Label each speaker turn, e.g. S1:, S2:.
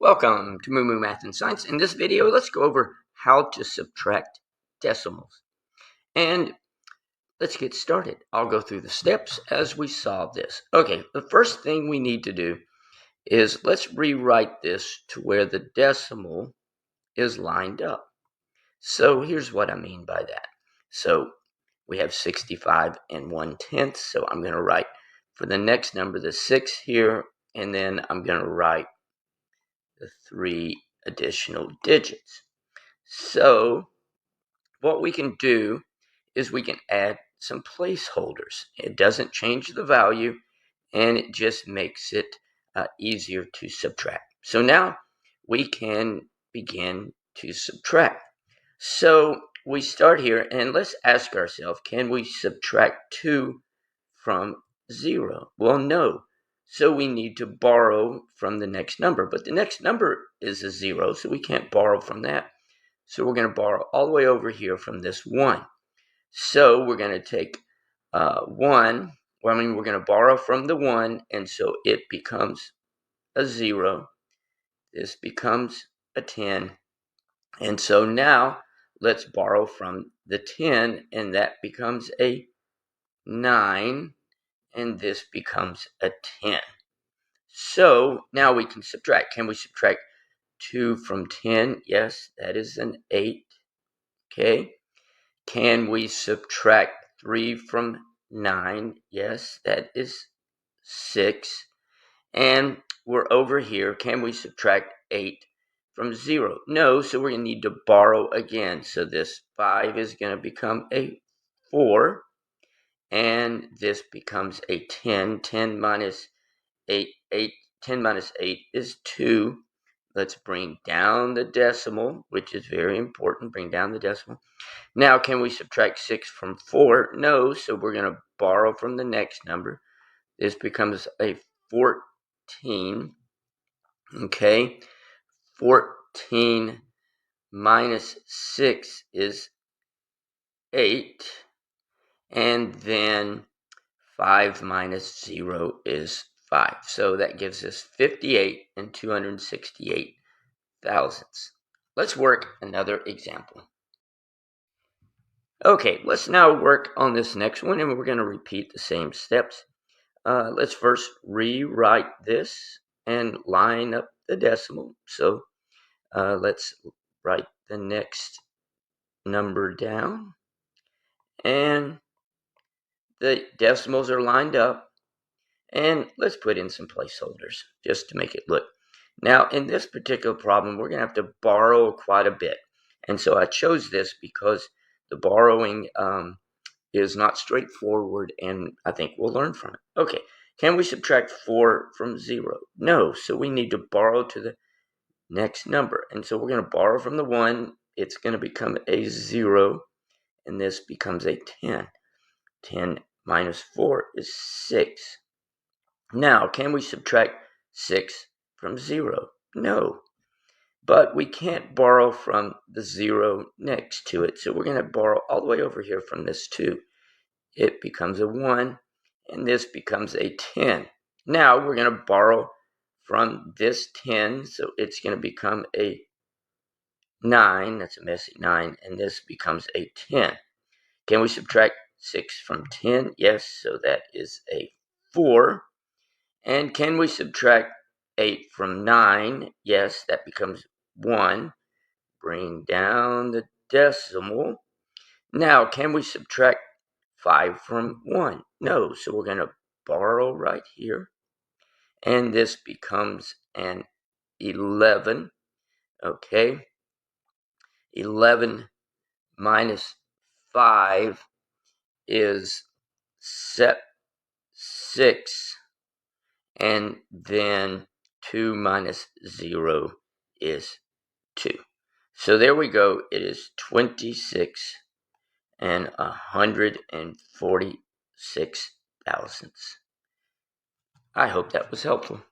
S1: Welcome to Moo Moo Math and Science. In this video, let's go over how to subtract decimals. And let's get started. I'll go through the steps as we solve this. Okay, the first thing we need to do is let's rewrite this to where the decimal is lined up. So here's what I mean by that. So we have 65 and 1/10. So I'm going to write for the next number the 6 here, and then I'm going to write the 3 additional digits. So what we can do is we can add some placeholders. It doesn't change the value, and it just makes it easier to subtract. So now we can begin to subtract. So we start here, and let's ask ourselves, can we subtract 2 from 0? Well, no. So we need to borrow from the next number. But the next number is a 0, so we can't borrow from that. So we're going to borrow all the way over here from this 1. So we're going to take 1. We're going to borrow from the 1, and so it becomes a 0. This becomes a 10. And so now let's borrow from the 10, and that becomes a 9. And this becomes a 10. So now we can subtract. Can we subtract 2 from 10? Yes, that is an 8. Okay. Can we subtract 3 from 9? Yes, that is 6. And we're over here. Can we subtract 8 from 0? No, so we're going to need to borrow again. So this 5 is going to become a 4. And this becomes a 10. 10 minus 8, 10 minus 8 is 2. Let's bring down the decimal, which is very important. Bring down the decimal. Now, can we subtract 6 from 4? No, so we're going to borrow from the next number. This becomes a 14. Okay, 14 minus 6 is 8. And then 5 minus 0 is 5. So that gives us 58 and 268 thousandths. Let's work another example. Okay, let's now work on this next one, and we're going to repeat the same steps. Let's first rewrite this and line up the decimal. So let's write the next number down. And the decimals are lined up. And let's put in some placeholders just to make it look. Now, in this particular problem, we're going to have to borrow quite a bit. And so I chose this because the borrowing is not straightforward, and I think we'll learn from it. Okay, can we subtract 4 from 0? No, so we need to borrow to the next number. And so we're going to borrow from the 1. It's going to become a 0, and this becomes a 10. 10 minus 4 is 6. Now, can we subtract 6 from 0? No. But we can't borrow from the 0 next to it. So we're going to borrow all the way over here from this 2. It becomes a 1, and this becomes a 10. Now, we're going to borrow from this 10, so it's going to become a 9. That's a messy 9, and this becomes a 10. Can we subtract 6 from 10? Yes, so that is a 4. And can we subtract 8 from 9? Yes, that becomes 1. Bring down the decimal. Now, can we subtract 5 from 1? No, so we're going to borrow right here. And this becomes an 11. Okay. 11 minus 5 is 6. And then 2 minus 0 is 2. So there we go. It is 26 and 146 thousandths. I hope that was helpful.